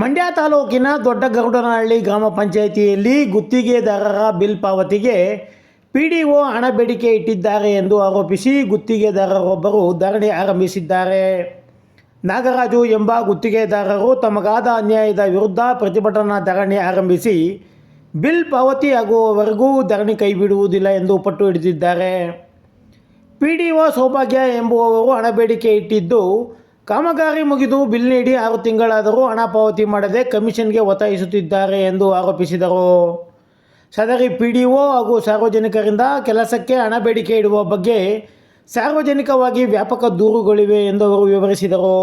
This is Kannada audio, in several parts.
ಮಂಡ್ಯ ತಾಲೂಕಿನ ದೊಡ್ಡಗೌಡನಹಳ್ಳಿ ಗ್ರಾಮ ಪಂಚಾಯಿತಿಯಲ್ಲಿ ಗುತ್ತಿಗೆದಾರರ ಬಿಲ್ ಪಾವತಿಗೆ ಪಿಡಿಒ ಹಣ ಬೇಡಿಕೆ ಇಟ್ಟಿದ್ದಾರೆ ಎಂದು ಆರೋಪಿಸಿ ಗುತ್ತಿಗೆದಾರರೊಬ್ಬರು ಧರಣಿ ಆರಂಭಿಸಿದ್ದಾರೆ. ನಾಗರಾಜು ಎಂಬ ಗುತ್ತಿಗೆದಾರರು ತಮಗಾದ ಅನ್ಯಾಯದ ವಿರುದ್ಧ ಪ್ರತಿಭಟನಾ ಧರಣಿ ಆರಂಭಿಸಿ ಬಿಲ್ ಪಾವತಿ ಆಗುವವರೆಗೂ ಧರಣಿ ಕೈಬಿಡುವುದಿಲ್ಲ ಎಂದು ಪಟ್ಟು ಹಿಡಿದಿದ್ದಾರೆ. ಪಿಡಿಒ ಸೌಭಾಗ್ಯ ಎಂಬುವವರು ಹಣ ಬೇಡಿಕೆ ಇಟ್ಟಿದ್ದು, ಕಾಮಗಾರಿ ಮುಗಿದು ಬಿಲ್ ನೀಡಿ 6 ತಿಂಗಳಾದರೂ ಹಣ ಪಾವತಿ ಮಾಡದೆ ಕಮಿಷನ್ಗೆ ಒತ್ತಾಯಿಸುತ್ತಿದ್ದಾರೆ ಎಂದು ಆರೋಪಿಸಿದರು. ಸದರಿ ಪಿಡಿಒ ಹಾಗೂ ಸಾರ್ವಜನಿಕರಿಂದ ಕೆಲಸಕ್ಕೆ ಹಣ ಬೇಡಿಕೆ ಇಡುವ ಬಗ್ಗೆ ಸಾರ್ವಜನಿಕವಾಗಿ ವ್ಯಾಪಕ ದೂರುಗಳಿವೆ ಎಂದು ಅವರು ವಿವರಿಸಿದರು.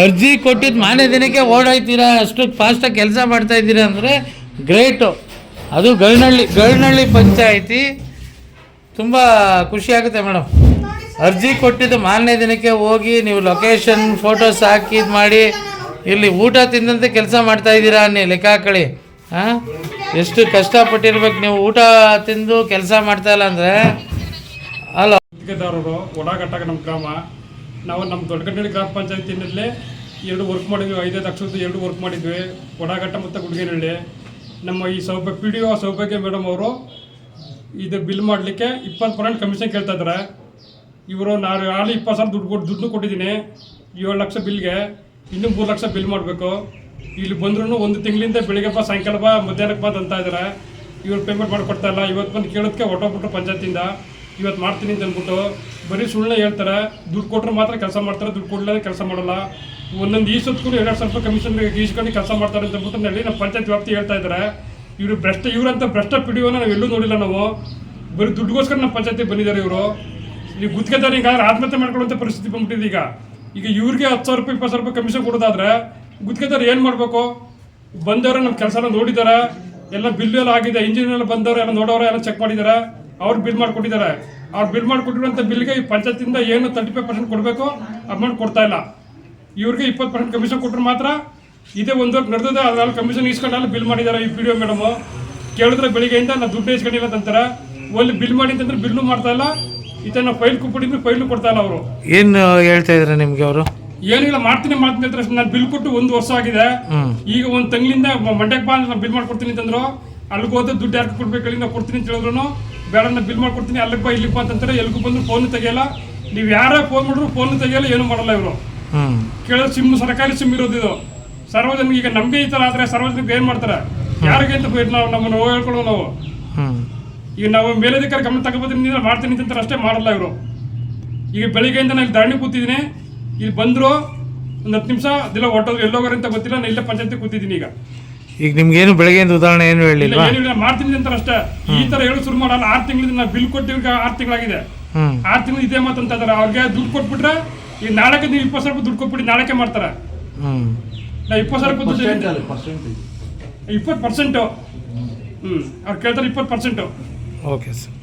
ಅರ್ಜಿ ಕೊಟ್ಟಿದ್ದು ಮಾನ್ಯ ದಿನಕ್ಕೆ ಓಡಾಯ್ತೀರಾ, ಅಷ್ಟು ಫಾಸ್ಟಾಗಿ ಕೆಲಸ ಮಾಡ್ತಾ ಇದ್ದೀರಾ ಅಂದರೆ ಗ್ರೇಟು. ಅದು ಗಳ್ನಳ್ಳಿ ಪಂಚಾಯಿತಿ ತುಂಬ ಖುಷಿಯಾಗುತ್ತೆ ಮೇಡಮ್. ಅರ್ಜಿ ಕೊಟ್ಟಿದ್ದು ಮಾನ್ಯ ದಿನಕ್ಕೆ ಹೋಗಿ ನೀವು ಲೊಕೇಶನ್ ಫೋಟೋಸ್ ಹಾಕಿ ಇದು ಮಾಡಿ ಇಲ್ಲಿ ಊಟ ತಿಂದಂತೆ ಕೆಲಸ ಮಾಡ್ತಾ ಇದ್ದೀರಾ ಅನ್ನಿ ಲೆಕ್ಕ ಹಾಕೊಳ್ಳಿ. ಎಷ್ಟು ಕಷ್ಟಪಟ್ಟಿರ್ಬೇಕು ನೀವು, ಊಟ ತಿಂದು ಕೆಲಸ ಮಾಡ್ತಾ ಇಲ್ಲ ಅಂದರೆ ಅಲ್ಲ. ಗುತ್ತಿಗೆದಾರರು ಒಡಾಗಟ್ಟಾಗ ನಮ್ಮ ಗ್ರಾಮ, ನಾವು ನಮ್ಮ ದೊಡ್ಡಗಟ್ಟಳ್ಳಿ ಗ್ರಾಮ ಪಂಚಾಯತಿನಲ್ಲಿ 2 ವರ್ಕ್ ಮಾಡಿದ್ವಿ. 5 ಲಕ್ಷದ್ದು 2 ವರ್ಕ್ ಮಾಡಿದ್ವಿ, ಒಡಾಗಟ್ಟ ಮತ್ತು ಗುಡ್ಗೇನಹಳ್ಳಿ. ನಮ್ಮ ಈ ಪಿಡಿಒ ಸೌಭಾಗ್ಯ ಮೇಡಮ್ ಅವರು ಇದು ಬಿಲ್ ಮಾಡಲಿಕ್ಕೆ 20% ಕಮಿಷನ್ ಕೇಳ್ತಾ ಇದ್ದಾರೆ. ಇವರು ನಾನು 20,000 ದುಡ್ಡು ಕೊಟ್ಟಿದ್ದೀನಿ 7 ಲಕ್ಷ ಬಿಲ್ಗೆ, ಇನ್ನೂ 3 ಲಕ್ಷ ಬಿಲ್ ಮಾಡಬೇಕು. ಇಲ್ಲಿ ಬಂದ್ರೂ 1 ತಿಂಗಳಿಂದ ಬೆಳಿಗ್ಗೆ ಬಾ ಸಾಯಂಕಾಲ ಬಾ ಮಧ್ಯಾಹ್ನಕ್ಕೆ ಬಾ ಅಂತ ಇದ್ದಾರೆ. ಇವ್ರು ಪೇಮೆಂಟ್ ಮಾಡಿಕೊಡ್ತಾ ಇಲ್ಲ. ಇವತ್ತು ಬಂದು ಕೇಳೋದಕ್ಕೆ ಹೊಟ್ಟೋಗ್ಬಿಟ್ರು ಪಂಚಾಯತಿಂದ, ಇವತ್ತು ಮಾಡ್ತೀನಿ ಅಂತ ಅಂದ್ಬಿಟ್ಟು ಬರೀ ಸುಳ್ಳೇ ಹೇಳ್ತಾರೆ. ದುಡ್ಡು ಕೊಟ್ಟರೆ ಮಾತ್ರ ಕೆಲಸ ಮಾಡ್ತಾರೆ, ದುಡ್ಡು ಕೊಡಲಿಲ್ಲ ಕೆಲಸ ಮಾಡಲ್ಲ. ಒಂದೊಂದು ಈಸತ್ತು ಕೂಡ 2,000 ರೂಪಾಯಿ ಕಮಿಷನ್ ಈಸ್ಕೊಂಡು ಕೆಲಸ ಮಾಡ್ತಾರೆ ಅಂತ ಅಂದ್ಬಿಟ್ಟು ನಮ್ಮ ಪಂಚಾಯತ್ ವ್ಯಾಪ್ತಿ ಹೇಳ್ತಾ ಇದ್ದಾರೆ. ಇವರಂತ ಭ್ರಷ್ಟ ಪಿಡಿಒನ ನಾವು ಎಲ್ಲೂ ನೋಡಿಲ್ಲ. ನಾವು ಬರೀ ದುಡ್ಡುಗೋಸ್ಕರ ನಮ್ಮ ಪಂಚಾಯತಿಗೆ ಬಂದಿದ್ದಾರೆ ಇವರು. ಈಗ ಗುತ್ತಿಗೆದಾರ ಹಿಂಗಾದ್ರೆ ಆತ್ಮಹತ್ಯೆ ಮಾಡ್ಕೊಳ್ಳುವಂಥ ಪರಿಸ್ಥಿತಿ ಬಂದ್ಬಿಟ್ಟಿದೆ. ಈಗ ಇವ್ರಿಗೆ 10,000 ರೂಪಾಯಿ 20,000 ರೂಪಾಯಿ ಕಮಿಷನ್ ಕೊಡೋದಾದ್ರೆ ಗುತ್ತಿಗೆದಾರ ಏನು ಮಾಡಬೇಕು? ಬಂದವರು ನಮ್ಮ ಕೆಲಸನ ನೋಡಿದ್ದಾರೆ, ಎಲ್ಲ ಬಿಲ್ಲು ಎಲ್ಲ ಆಗಿದೆ, ಇಂಜಿನ್ ಎಲ್ಲ ಬಂದವರು ಎಲ್ಲ ನೋಡೋರು ಎಲ್ಲ ಚೆಕ್ ಮಾಡಿದ್ದಾರೆ, ಅವ್ರು ಬಿಲ್ ಮಾಡಿಕೊಟ್ಟಿದ್ದಾರೆ. ಅವ್ರು ಬಿಲ್ ಮಾಡಿಕೊಟ್ಟಿರುವಂಥ ಬಿಲ್ಗೆ ಈ ಪಂಚಾಯತಿಂದ ಏನು 35% ಕೊಡಬೇಕು ಅಮೌಂಟ್ ಕೊಡ್ತಾ ಇಲ್ಲ. ಇವ್ರಿಗೆ 20% ಕಮಿಷನ್ ಕೊಟ್ಟರೆ ಮಾತ್ರ ಇದೇ 1 ವರ್ಷ ನಡೆದಿದೆ. ಅದ್ರಲ್ಲಿ ಕಮಿಷನ್ ಇಸ್ಕೊಂಡೆಲ್ಲ ಬಿಲ್ ಮಾಡಿದ್ದಾರೆ ಈ ಪಿಡಿಒ ಮೇಡಮು. ಕೇಳಿದ್ರೆ ಬೆಳಿಗ್ಗೆಯಿಂದ ನಾವು ದುಡ್ಡು ಇಸ್ಕೊಂಡಿಲ್ಲ ಅಂತಾರೆ. ಒಲ್ಲಿ ಬಿಲ್ ಮಾಡಿ ಅಂತಂದ್ರೆ ಬಿಲ್ಲು ಮಾಡ್ತಾ ಇಲ್ಲ. ನಾವು ಫೈಲ್ ಕೊಟ್ಟಿದ್ರೆ ಫೈಲು ಕೊಡ್ತಾ ಇಲ್ಲ. ಅವರು ಏನು ಹೇಳ್ತಾ ಇದ್ದಾರೆ ನಿಮಗೆ? ಅವರು ಏನಿಲ್ಲ, ಮಾಡ್ತೀನಿ ಅಂದ್ರೆ ನಾನು ಬಿಲ್ ಕೊಟ್ಟು 1 ವರ್ಷ ಆಗಿದೆ. ಈಗ 1 ತಿಂಗಳಿಂದ ಮಂಡ್ಯಕ್ಕೆ ಬಾ ನಾನು ಬಿಲ್ ಮಾಡ್ಕೊಡ್ತೀನಿ ಅಂತಂದ್ರು. ಅಲ್ಲಿಗೆ ಹೋದ್ರೆ ದುಡ್ಡು ಯಾಕೆ ಕೊಡ್ಬೇಕು ಹೇಳಿ, ನಾವು ಕೊಡ್ತೀನಿ ಅಂತ ಹೇಳಿದ್ರು. ಬೇಡ ನಾನು ಬಿಲ್ ಮಾಡ್ಕೊಡ್ತೀನಿ, ಅಲ್ಲಿಗೆ ಬಾ ಇಲ್ಲಿಗೆ ಬಾ ಅಂತಂತಾರೆ. ಎಲ್ಲಿಗೂ ಬಂದ್ರು ಫೋನ್ ತೆಗಿಯಲ್ಲ. ನೀವು ಯಾರೇ ಫೋನ್ ಮಾಡಿದ್ರು ಫೋನ್ ತೆಗಿಯಲ್ಲ, ಏನು ಮಾಡಲ್ಲ ಇವರು. ಕೇಳಿದ್ರೆ ಸಿಮ್ ಸರ್ಕಾರಿ ಸಿಮ್ ಇರೋದು ಇದು. ಸಾರ್ವಜನಿಕ ಈಗ ನಮಗೆ ಈ ಥರ ಆದರೆ ಸಾರ್ವಜನಿಕ ಏನು ಮಾಡ್ತಾರೆ? ಯಾರಿಗೆ ಅಂತ ನಾವು ನಮ್ಮನ್ನು ಹೇಳ್ಕೊಳ್ಳೋ ನಾವು. ಈಗ ನಾವು ಮೇಲಧಿಕಾರಿ ಗಮನ ತಗೋಬೋದ್ರಿಂದ ಮಾಡ್ತೀನಿ ಅಂತಾರೆ, ಅಷ್ಟೇ ಮಾಡಲ್ಲ ಇವರು. ಈಗ ಬೆಳಿಗ್ಗೆಯಿಂದ ನಾನು ಇಲ್ಲಿ ಧರಣಿ ಕೂತಿದ್ದೀನಿ. ಇಲ್ಲಿ ಬಂದರು 1 10 ನಿಮಿಷ ಅದೆಲ್ಲ ಹೊಟ್ಟೋದು ಎಲ್ಲೋಗಾರ ಅಂತ ಗೊತ್ತಿಲ್ಲ. ನಾನು ಇಲ್ಲೇ ಪಂಚಾಯತಿ ಕೂತಿದ್ದೀನಿ. ಈಗ ನಿಮ್ಗೇನು ಬೆಳಗ್ಗೆ ಉದಾಹರಣೆ ಏನು ಹೇಳಿಲ್ಲ? ಏನಿಲ್ಲ, ಮಾಡ್ತೀನಿ ಅಂತಾರೆ ಅಷ್ಟೇ. ಈ ಥರ ಹೇಳಿ ಶುರು ಮಾಡಲ್ಲ. 6 ತಿಂಗಳಿಂದ ನಾವು ಬಿಲ್ ಕೊಟ್ಟಿವ್ರಿಗೆ 6 ತಿಂಗಳಾಗಿದೆ. 6 ತಿಂಗಳು ಇದೇ ಮಾತಂತ ಇದ್ದಾರೆ. ಅವ್ರಿಗೆ ದುಡ್ಡು ಕೊಟ್ಬಿಟ್ರೆ ಈಗ ನಾಳೆಗೆ ನೀವು 20,000 ರೂಪಾಯಿ ದುಡ್ಡು ಕೊಟ್ಬಿಟ್ಟು ನಾಳೆಗೆ ಮಾಡ್ತಾರೆ. ನಾವು 20,000 ರೂಪಾಯಿ ದುಡ್ಡು 20%. ಅವ್ರು ಕೇಳ್ತಾರೆ 20%. Okay sir.